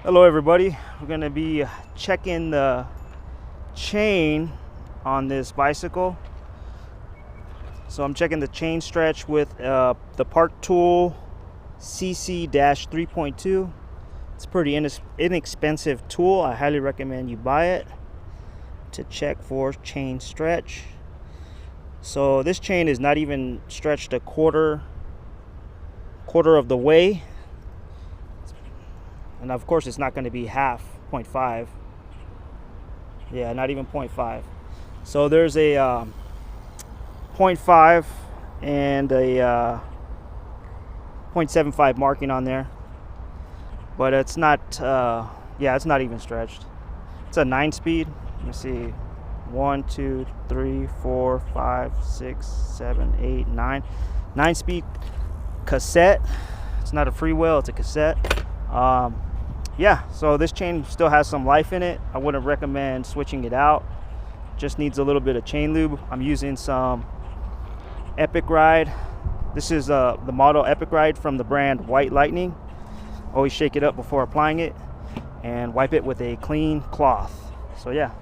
Hello everybody, we're going to be checking the chain on this bicycle. So I'm checking the chain stretch with the Park Tool CC-3.2. It's a pretty inexpensive tool. I highly recommend you buy it to check for chain stretch. So this chain is not even stretched a quarter of the way. And of course it's not going to be half, 0.5. Yeah, not even 0.5. So there's a 0.5 and a 0.75 marking on there. But it's not, it's not even stretched. It's a 9-speed. Let me see. 1, 2, 3, 4, 5, 6, 7, 8, 9. 9-speed cassette. It's not a freewheel, it's a cassette. So this chain still has some life in it. I wouldn't recommend switching it out. Just needs a little bit of chain lube. I'm using some Epic Ride. This is the model Epic Ride from the brand White Lightning. Always shake it up before applying it and wipe it with a clean cloth. So yeah,